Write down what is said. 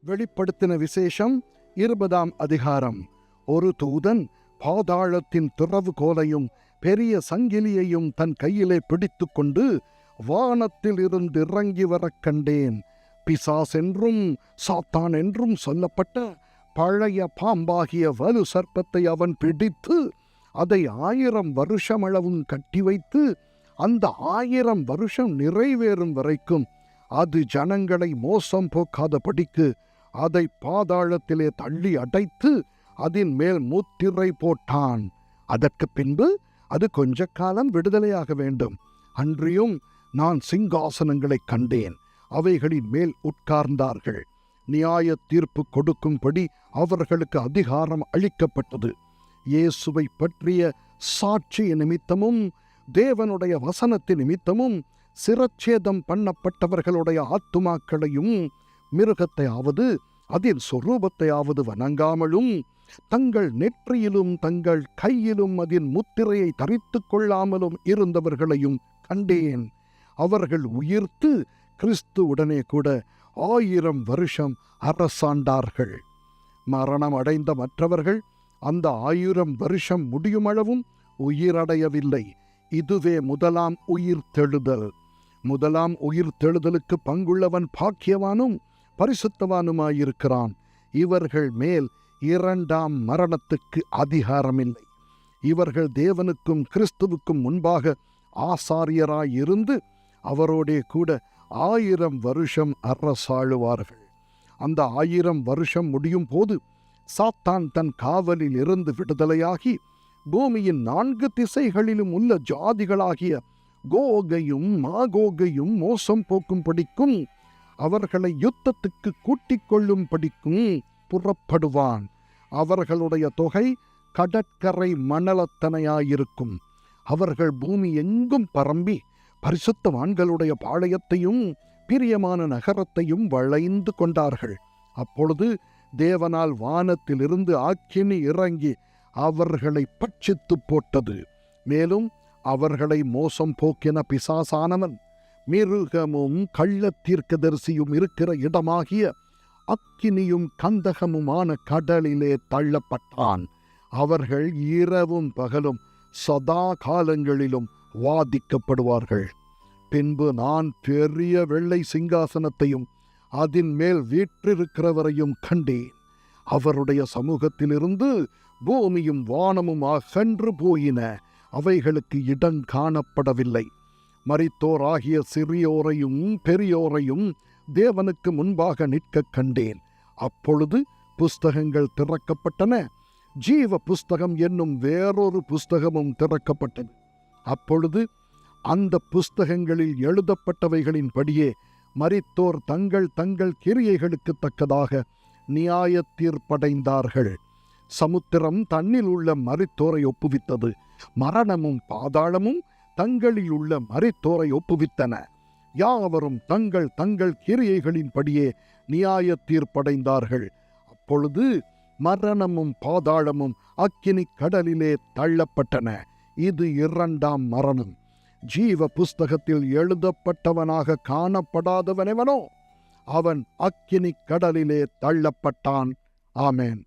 வெளிப்படுத்தின விசேஷம் 20ஆம் அதிகாரம். ஒரு தூதன் பாதாளத்தின் திறவுகோலையும் பெரிய சங்கிலியையும் தன் கையிலே பிடித்து கொண்டு வானத்தில் இருந்து இறங்கி வரக் கண்டேன். பிசாஸ் என்றும் சாத்தான் என்றும் சொல்லப்பட்ட பழைய பாம்பாகிய வலு சர்ப்பத்தை அவன் பிடித்து அதை 1000 வருஷமளவும் கட்டி வைத்து அந்த 1000 வருஷம் நிறைவேறும் வரைக்கும் அது ஜனங்களை மோசம் போக்காதபடிக்கு அதை பாதாளத்திலே தள்ளி அடைத்து அதன் மேல் முத்திரை போட்டான். அதற்கு பின்பு அது கொஞ்ச காலம் விடுதலையாக வேண்டும். அன்றியும் நான் சிங்காசனங்களை கண்டேன். அவைகளின் மேல் உட்கார்ந்தார்கள். நியாய தீர்ப்பு கொடுக்கும்படி அவர்களுக்கு அதிகாரம் அளிக்கப்பட்டது. இயேசுவை பற்றிய சாட்சி நிமித்தமும் தேவனுடைய வசனத்தின் நிமித்தமும் சிரச்சேதம் பண்ணப்பட்டவர்களுடைய ஆத்துமாக்களையும் மிருகத்தையாவது அதன் சொரூபத்தையாவது வணங்காமலும் தங்கள் நெற்றியிலும் தங்கள் கையிலும் அதன் முத்திரையை தரித்து கொள்ளாமலும் இருந்தவர்களையும் கண்டேன். அவர்கள் உயிர்த்து கிறிஸ்து உடனே கூட 1000 வருஷம் அரசாண்டார்கள். மரணம் அடைந்த மற்றவர்கள் அந்த 1000 வருஷம் முடியுமளவும் உயிரடையவில்லை. இதுவே முதலாம் உயிர்த்தெழுதல். முதலாம் உயிர்த்தெழுதலுக்கு பங்குள்ளவன் பாக்கியவானும் பரிசுத்தவானுமாயிருக்கிறான். இவர்கள் மேல் 2ஆம் மரணத்துக்கு அதிகாரமில்லை. இவர்கள் தேவனுக்கும் கிறிஸ்துவுக்கும் முன்பாக ஆசாரியராயிருந்து அவரோடே கூட 1000 வருஷம் அரசாளுவார்கள். அந்த 1000 வருஷம் முடியும் போது சாத்தான் தன் காவலில் இருந்து விடுதலையாகி பூமியின் 4 திசைகளிலும் உள்ள ஜாதிகளாகிய கோகையும் மாகோகையும் மோசம் போக்கும்படிக்கும் அவர்களை யுத்தத்துக்கு கூட்டிக் கொள்ளும்படிக்கும் புறப்படுவான். அவர்களுடைய தொகை கடற்கரை மணலத்தனையாயிருக்கும். அவர்கள் பூமி எங்கும் பரம்பி பரிசுத்தவான்களுடைய பாளையத்தையும் பிரியமான நகரத்தையும் வளைந்து கொண்டார்கள். அப்பொழுது தேவனால் வானத்திலிருந்து அக்கினி இறங்கி அவர்களை பட்சித்து போட்டது. மேலும் அவர்களை மோசம் போக்கின பிசாசானவன் மிருகமும் கள்ள தீர்க்கதரிசியும் இருக்கிற இடமாகிய அக்கினியும் கந்தகமுமான கடலிலே தள்ளப்பட்டான். அவர்கள் இரவும் பகலும் சதா காலங்களிலும் வாதிக்கப்படுவார்கள். பின்பு நான் பெரிய வெள்ளை சிங்காசனத்தையும் அதன் மேல் வீற்றிருக்கிறவரையும் கண்டேன். அவருடைய சமூகத்திலிருந்து பூமியும் வானமும் அகன்று போயின. அவைகளுக்கு இடம் காணப்படவில்லை. மரித்தோராகிய சிறியோரையும் பெரியோரையும் தேவனுக்கு முன்பாக நிற்கக் கண்டேன். அப்பொழுது புஸ்தகங்கள் திறக்கப்பட்டன. ஜீவ புஸ்தகம் என்னும் வேறொரு புஸ்தகமும் திறக்கப்பட்டது. அப்பொழுது அந்த புஸ்தகங்களில் எழுதப்பட்டவைகளின் படியே மரித்தோர் தங்கள் தங்கள் கிரியைகளுக்கு தக்கதாக நியாய தீர்ப்படைந்தார்கள். சமுத்திரம் தன்னில் உள்ள மரித்தோரை ஒப்புவித்தது. மரணமும் பாதாளமும் தங்களில் உள்ள மரித்தோரை ஒப்புவித்தன. யாவரும் தங்கள் தங்கள் கிரியைகளின் படியே நியாய தீர்ப்படைந்தார்கள். அப்பொழுது மரணமும் பாதாளமும் அக்கினி கடலிலே தள்ளப்பட்டன. இது 2ஆம் மரணம். ஜீவ புஸ்தகத்தில் எழுதப்பட்டவனாக காணப்படாதவனெவனோ அவன் அக்கினி கடலிலே தள்ளப்பட்டான். ஆமென்.